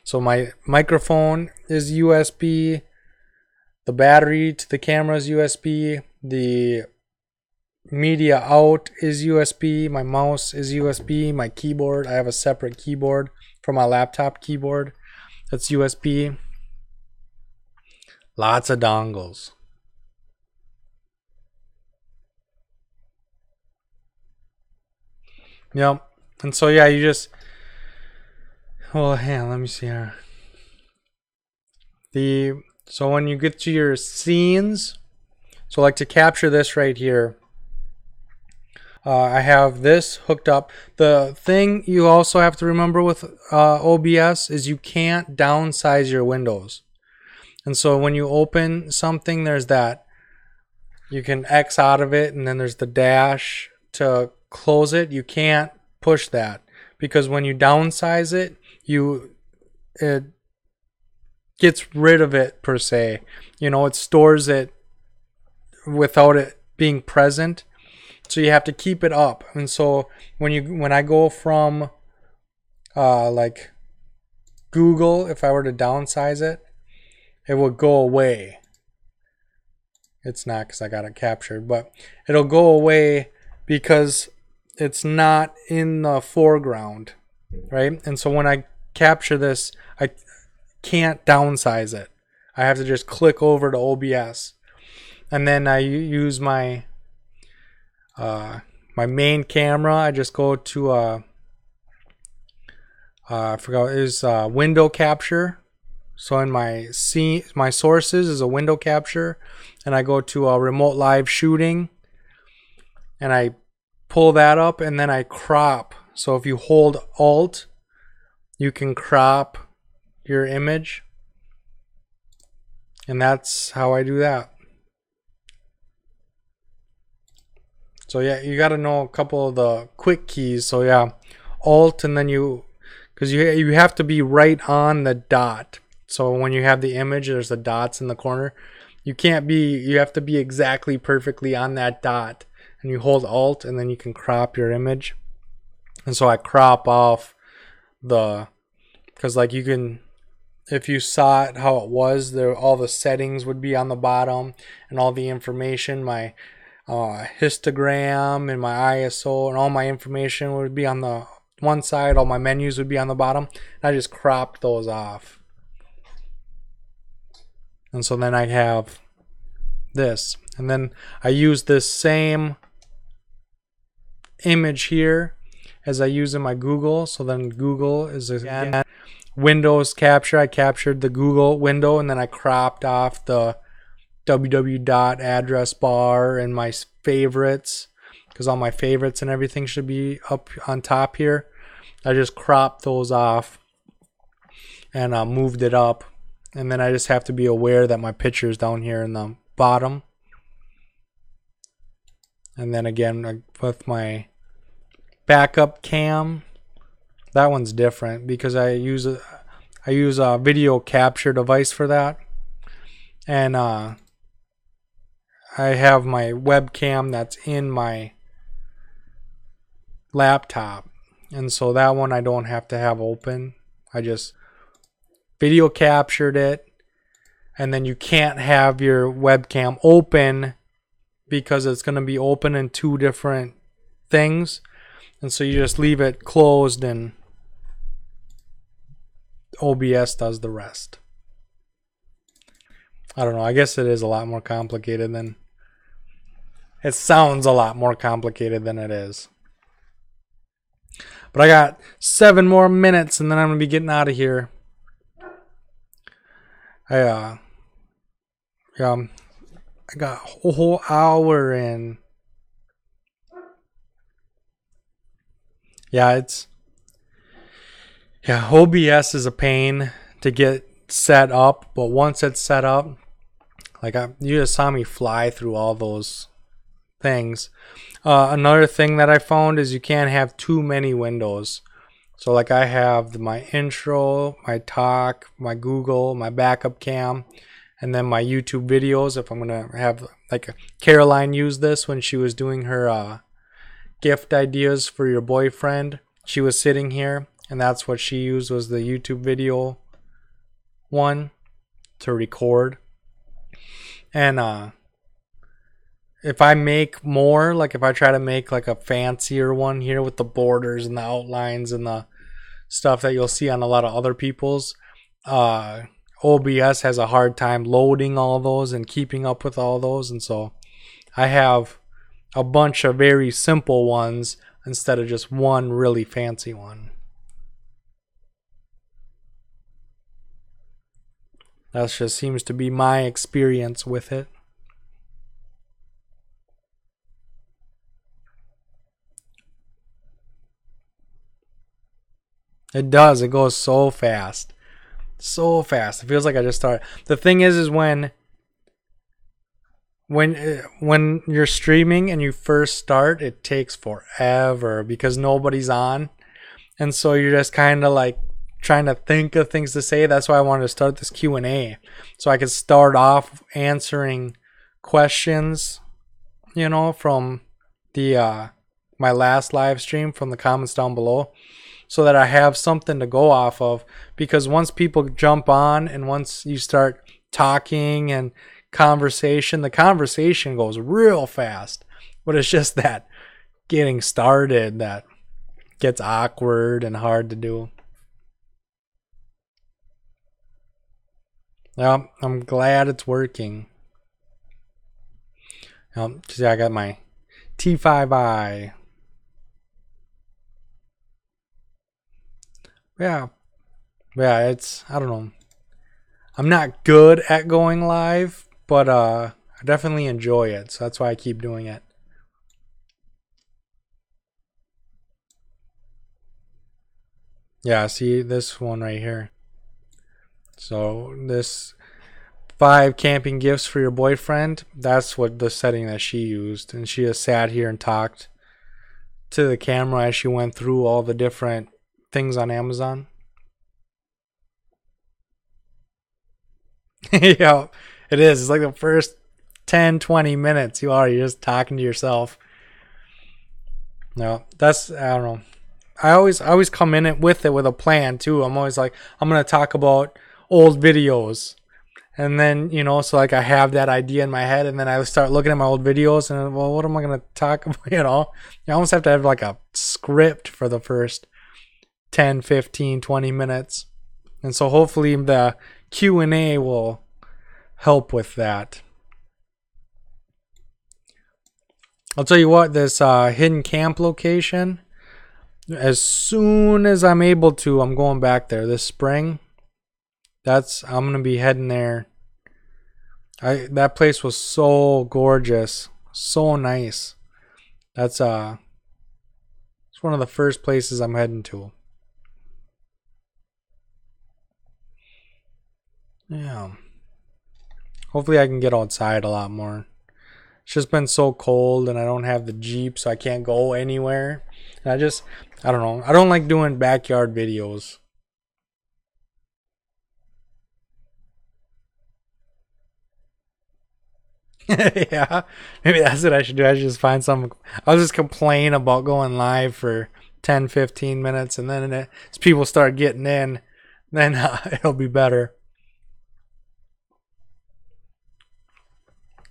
So my microphone is USB, the battery to the camera is USB, the media out is USB, my mouse is USB, my keyboard, I have a separate keyboard for my laptop keyboard that's USB. Lots of dongles. Yep. And so you just, well, let me see here. So when you get to your scenes, so like to capture this right here, I have this hooked up. The thing you also have to remember with OBS is you can't downsize your windows. And so when you open something, there's that. You can X out of it, and then there's the dash to close it. You can't push that, because when you downsize it, it gets rid of it per se. You know, it stores it without it being present. So you have to keep it up. And so when I go from like Google, if I were to downsize it, it would go away. It's not, because I got it captured, but it'll go away because it's not in the foreground, right? And so when I capture this, I can't downsize it. I have to just click over to OBS, and then I use my my main camera. I just go to I forgot, is window capture. So in my sources is a window capture, and I go to remote live shooting, and I pull that up, and then I crop. So if you hold Alt, you can crop your image, and that's how I do that. So you got to know a couple of the quick keys. So Alt, and then because you have to be right on the dot. So when you have the image, there's the dots in the corner. You have to be exactly perfectly on that dot. And you hold Alt, and then you can crop your image. And so I crop off because like you can, if you saw it how it was, all the settings would be on the bottom, and all the information, my histogram and my ISO and all my information would be on the one side. All my menus would be on the bottom. And I just cropped those off. And so then I have this, and then I use this same image here as I use in my Google. So then Google is again Windows capture. I captured the Google window and then I cropped off the www dot address bar and my favorites, because all my favorites and everything should be up on top here. I just cropped those off and moved it up, and then I just have to be aware that my picture is down here in the bottom. And then again with my backup cam, that one's different because I use a video capture device for that, and I have my webcam that's in my laptop, and so that one I don't have to have open. I just video captured it, and then you can't have your webcam open because it's going to be open in two different things, and so you just leave it closed and OBS does the rest. I don't know, I guess it is a lot more complicated than it sounds, a lot more complicated than it is. But I got 7 more minutes and then I'm gonna be getting out of here. I got a whole hour in. Yeah, OBS is a pain to get set up, but once it's set up, like you just saw me fly through all those things. Another thing that I found is you can't have too many windows. So like I have my intro, my talk, my Google, my backup cam, and then my YouTube videos. If I'm gonna have, like, Caroline used this when she was doing her gift ideas for your boyfriend. She was sitting here, and that's what she used, was the YouTube video one to record. And if I make more, like if I try to make like a fancier one here with the borders and the outlines and the stuff that you'll see on a lot of other people's, OBS has a hard time loading all those and keeping up with all those, and so I have a bunch of very simple ones instead of just one really fancy one. That just seems to be my experience with it. It does. It goes so fast. So fast. It feels like I just started. The thing is when you're streaming and you first start, it takes forever because nobody's on. And so you're just kind of like trying to think of things to say. That's why I wanted to start this Q&A, so I could start off answering questions, from the my last live stream, from the comments down below, so that I have something to go off of. Because once people jump on and once you start talking and the conversation goes real fast, but it's just that getting started that gets awkward and hard to do. Yeah, I'm glad it's working. See, I got my T5i. Yeah, it's, I don't know. I'm not good at going live, but I definitely enjoy it, so that's why I keep doing it. Yeah, see this one right here. So this 5 camping gifts for your boyfriend, that's what the setting that she used. And she just sat here and talked to the camera as she went through all the different things on Amazon. Yeah, it is. It's like the first 10-20 minutes you're just talking to yourself. No, that's, I don't know. I always come in it with a plan too. I'm always like, I'm gonna talk about old videos, and then so like I have that idea in my head, and then I start looking at my old videos and, well, what am I gonna talk about? You almost have to have like a script for the first 10, 15, 20 minutes. And so hopefully the Q&A will help with that. I'll tell you what, this hidden camp location, as soon as I'm able to, I'm going back there this spring. I'm gonna be heading there. That place was so gorgeous, so nice. It's one of the first places I'm heading to. Yeah. Hopefully I can get outside a lot more. It's just been so cold and I don't have the Jeep, so I can't go anywhere. And I don't know. I don't like doing backyard videos. Yeah, maybe that's what I should do. I should just find some. I'll just complain about going live for 10, 15 minutes, and then as people start getting in, then it'll be better.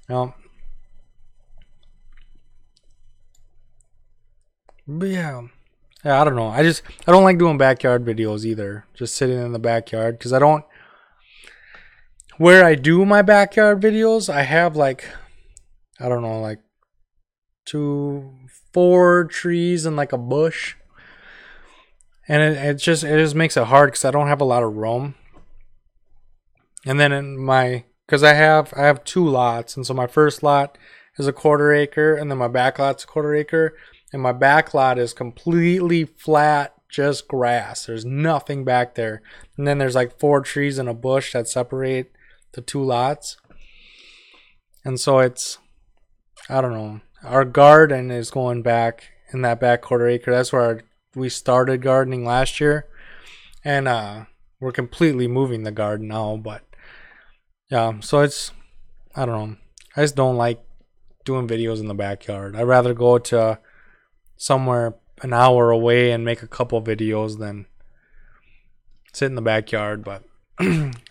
No. But yeah. Yeah, I don't know. I don't like doing backyard videos either. Just sitting in the backyard because I don't. Where I do my backyard videos, I have like, I don't know, like 4 trees and like a bush, and it just makes it hard because I don't have a lot of room. And then because I have 2 lots, and so my first lot is a 1/4 acre, and then my back lot's a 1/4 acre, and my back lot is completely flat, just grass. There's nothing back there, and then there's like 4 trees and a bush that separate the 2 lots, and so I don't know. Our garden is going back in that back 1/4 acre. That's where we started gardening last year, and we're completely moving the garden now. But yeah, so I don't know. I just don't like doing videos in the backyard. I'd rather go to somewhere an hour away and make a couple videos than sit in the backyard. But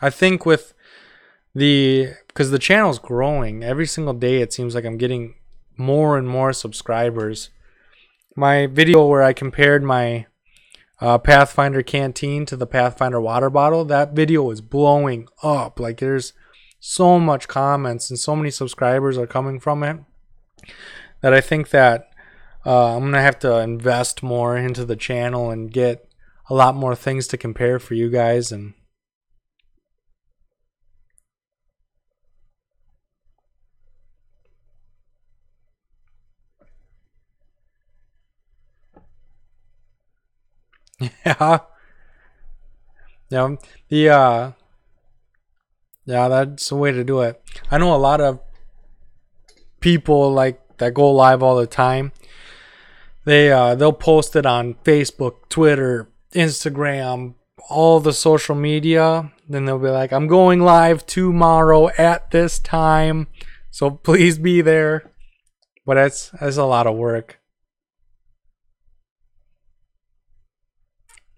I think because the channel's growing every single day, it seems like I'm getting more and more subscribers. My video where I compared my Pathfinder canteen to the Pathfinder water bottle, that video is blowing up. Like, there's so much comments and so many subscribers are coming from it that I think that I'm gonna have to invest more into the channel and get a lot more things to compare for you guys. And yeah, yeah, yeah, that's the way to do it. I know a lot of people like that go live all the time. They'll post it on Facebook, Twitter, Instagram, all the social media. Then they'll be like, "I'm going live tomorrow at this time, so please be there." But that's a lot of work.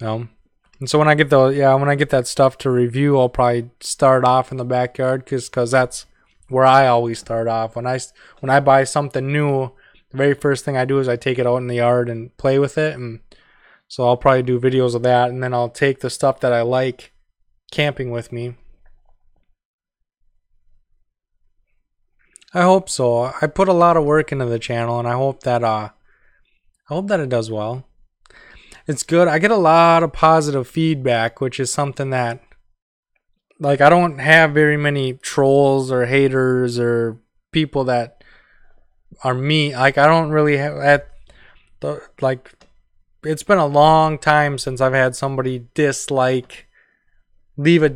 No. And so when I get that stuff to review, I'll probably start off in the backyard because that's where I always start off. When I buy something new, the very first thing I do is I take it out in the yard and play with it. And so I'll probably do videos of that, and then I'll take the stuff that I like camping with me. I hope so. I put a lot of work into the channel, and I hope that it does well. It's good. I get a lot of positive feedback, which is something that, like, I don't have very many trolls or haters or people that are mean. Like, I don't really have like, it's been a long time since I've had somebody leave a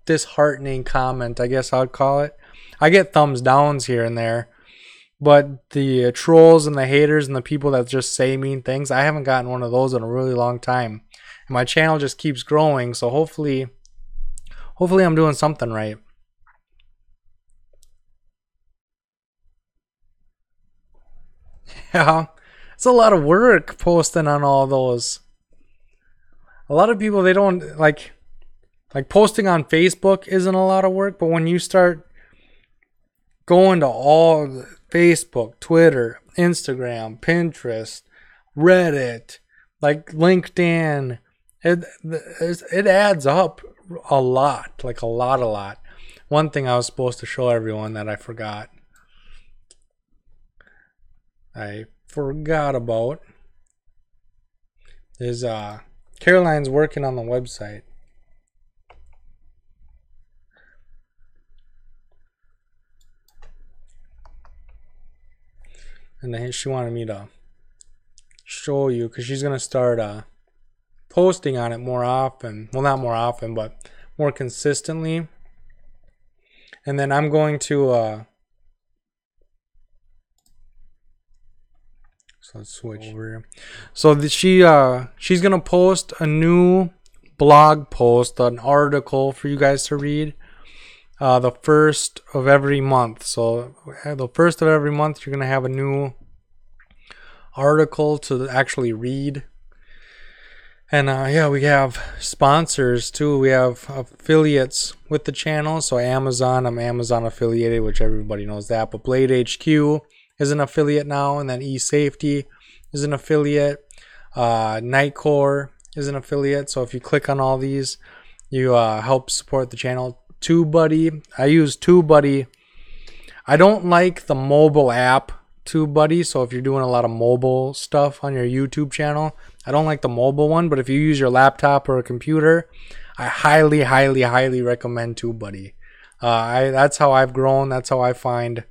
disheartening comment, I guess I'd call it. I get thumbs downs here and there, but the trolls and the haters and the people that just say mean things, I haven't gotten one of those in a really long time. And my channel just keeps growing, so hopefully I'm doing something right. Yeah, it's a lot of work posting on all those. A lot of people, they don't like posting on Facebook isn't a lot of work, but when you start going to all Facebook, Twitter, Instagram, Pinterest, Reddit, like LinkedIn, it adds up a lot, like a lot. One thing I was supposed to show everyone that I forgot. I forgot about is Caroline's working on the website. And she wanted me to show you because she's going to start posting on it more often. Well, not more often, but more consistently. And then I'm going to so let's switch over here. So she's gonna post a new blog post, an article for you guys to read the first of every month. So the first of every month you're gonna have a new article to actually read. And yeah, we have sponsors too. We have affiliates with the channel. So Amazon, I'm Amazon affiliated, which everybody knows that. But Blade HQ is an affiliate now, and then eSafety is an affiliate. Nightcore is an affiliate. So if you click on all these, you help support the channel. TubeBuddy, I use TubeBuddy. I don't like the mobile app TubeBuddy. So if you're doing a lot of mobile stuff on your YouTube channel, I don't like the mobile one. But if you use your laptop or a computer, I highly, highly, highly recommend TubeBuddy. That's how I've grown. That's how I find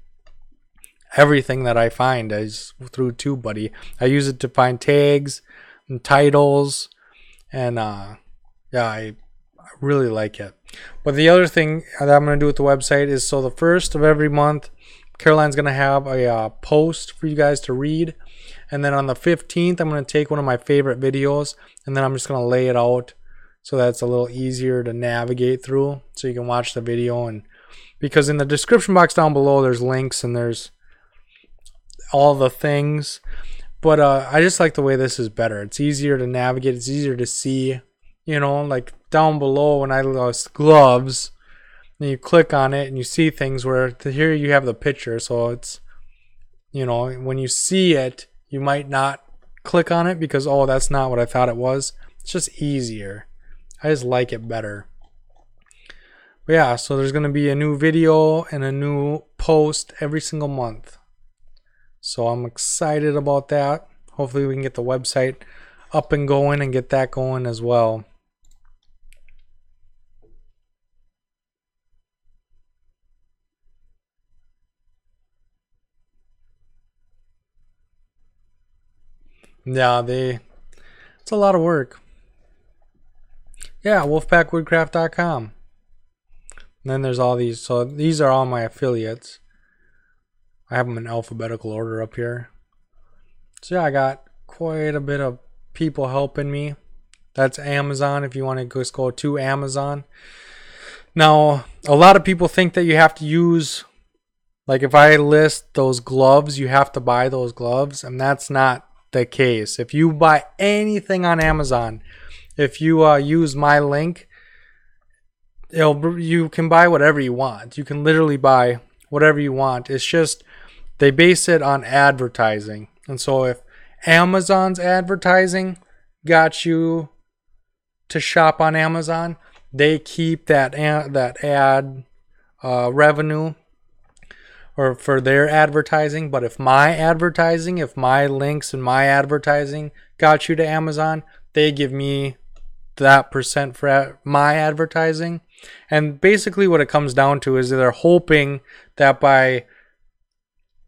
everything that I find is through TubeBuddy. I use it to find tags and titles, and yeah, I really like it. But the other thing that I'm going to do with the website is, so the first of every month, Caroline's going to have a post for you guys to read. And then on the 15th, I'm going to take one of my favorite videos, and then I'm just going to lay it out so that it's a little easier to navigate through, so you can watch the video. And because in the description box down below, there's links and there's all the things. But I just like the way this is better. It's easier to navigate. It's easier to see. You know, like down below when I lost gloves, and you click on it and you see things where here you have the picture. So it's, you know, when you see it, you might not click on it because, oh, that's not what I thought it was. It's just easier. I just like it better. But yeah, so there's going to be a new video and a new post every single month. So I'm excited about that. Hopefully we can get the website up and going and get that going as well. Yeah, it's a lot of work. Yeah, wolfpackwoodcraft.com. And then there's all these. So these are all my affiliates. I have them in alphabetical order up here. So yeah, I got quite a bit of people helping me. That's Amazon if you want to just go to Amazon. Now, a lot of people think that you have to use, like if I list those gloves, you have to buy those gloves, and that's not the case. If you buy anything on Amazon, if you use my link, you can buy whatever you want. You can literally buy whatever you want. It's just they base it on advertising. And so if Amazon's advertising got you to shop on Amazon, they keep that ad revenue or for their advertising. But if my advertising, if my links and my advertising got you to Amazon, they give me that percent for my advertising. And basically what it comes down to is they're hoping that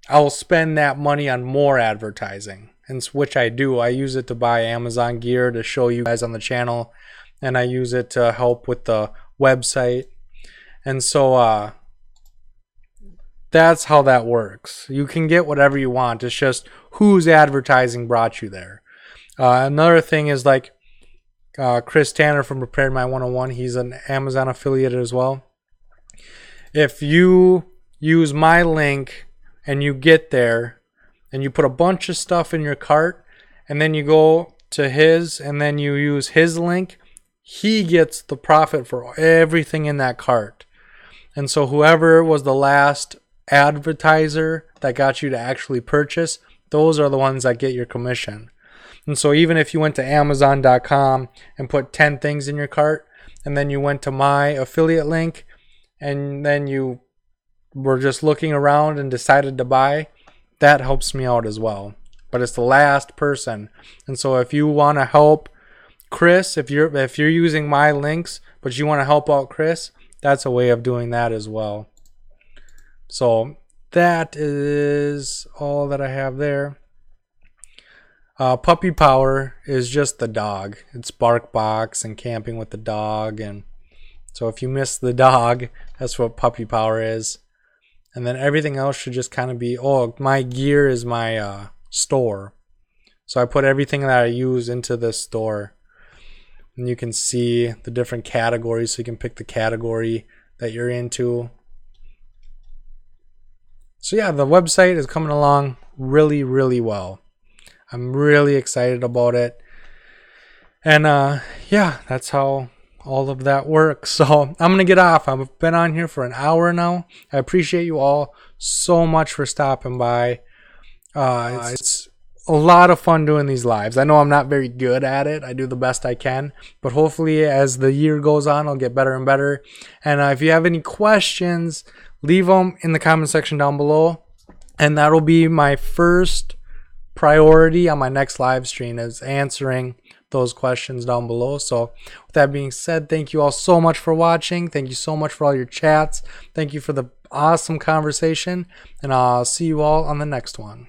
I'll spend that money on more advertising, and which I do. I use it to buy Amazon gear to show you guys on the channel, and I use it to help with the website. And so that's how that works. You can get whatever you want. It's just whose advertising brought you there. Another thing is like Chris Tanner from Prepared My 101. He's an Amazon affiliate as well. If you use my link and you get there and you put a bunch of stuff in your cart and then you go to his and then you use his link, he gets the profit for everything in that cart. And so whoever was the last advertiser that got you to actually purchase, those are the ones that get your commission. And so even if you went to Amazon.com and put 10 things in your cart, and then you went to my affiliate link, and then you were just looking around and decided to buy, that helps me out as well. But it's the last person. And so if you want to help Chris, if you're using my links, but you want to help out Chris, that's a way of doing that as well. So that is all that I have there. Puppy Power is just the dog. It's Bark Box and camping with the dog. And so if you miss the dog, that's what Puppy Power is. And then everything else should just kind of be, oh, my gear is my store. So I put everything that I use into this store. And you can see the different categories, so you can pick the category that you're into. So yeah, the website is coming along really, really well. I'm really excited about it. And yeah, that's how all of that works. So I'm going to get off. I've been on here for an hour now. I appreciate you all so much for stopping by. It's a lot of fun doing these lives. I know I'm not very good at it. I do the best I can. But hopefully as the year goes on, I'll get better and better. And if you have any questions, leave them in the comment section down below. And that'll be my first priority on my next live stream, is answering those questions down below. So with that being said, thank you all so much for watching. Thank you so much for all your chats. Thank you for the awesome conversation. And I'll see you all on the next one.